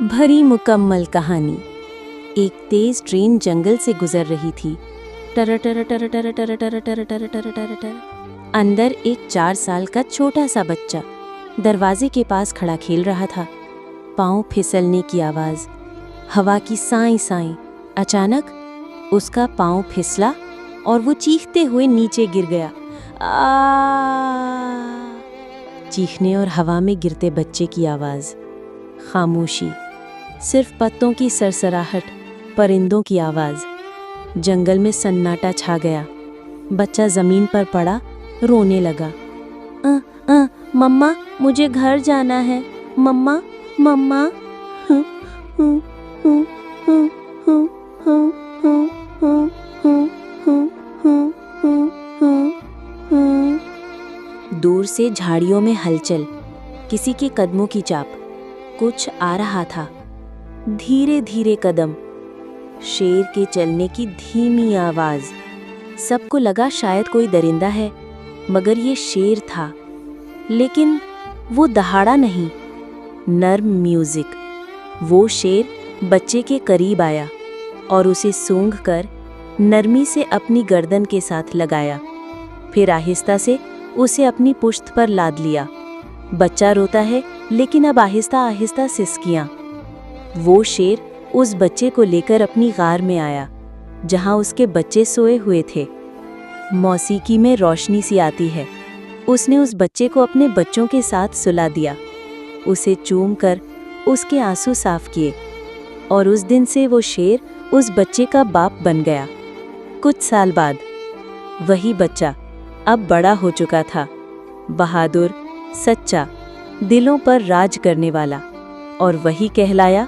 भरी मुकम्मल कहानी। एक तेज ट्रेन जंगल से गुजर रही थी। टर टर टर टर टर टर टर टर टर टर टर। अंदर एक 4 साल का छोटा सा बच्चा दरवाजे के पास खड़ा खेल रहा था। पाँव फिसलने की आवाज़, हवा की साई साई। अचानक उसका पाँव फिसला और वो चीखते हुए नीचे गिर गया। चीखने और हवा में गिरते बच्चे की आवाज़। खामोशी, सिर्फ पत्तों की सरसराहट, परिंदों की आवाज़। जंगल में सन्नाटा छा गया। बच्चा ज़मीन पर पड़ा, रोने लगा। मम्मा, मुझे घर जाना है। मम्मा, मम्मा। दूर से झाड़ियों में हलचल, किसी के कदमों की चाप। कुछ आ रहा था, धीरे धीरे कदम, शेर के चलने की धीमी आवाज़। सबको लगा शायद कोई दरिंदा है, मगर ये शेर था। लेकिन वो दहाड़ा नहीं, नर्म म्यूजिक। वो शेर बच्चे के करीब आया और उसे सूंघकर नरमी से अपनी गर्दन के साथ लगाया। फिर आहिस्ता से उसे अपनी पुश्त पर लाद लिया। बच्चा रोता है, लेकिन अब आहिस्ता आहिस्ता सिसकियाँ। वो शेर उस बच्चे को लेकर अपनी गार में आया, जहाँ उसके बच्चे सोए हुए थे। मौसीकी में रोशनी सी आती है। उसने उस बच्चे को अपने बच्चों के साथ सुला दिया, उसे चूम कर उसके आंसू साफ किए। और उस दिन से वो शेर उस बच्चे का बाप बन गया। कुछ साल बाद वही बच्चा अब बड़ा हो चुका था, बहादुर, सच्चा, दिलों पर राज करने वाला, और वही कहलाया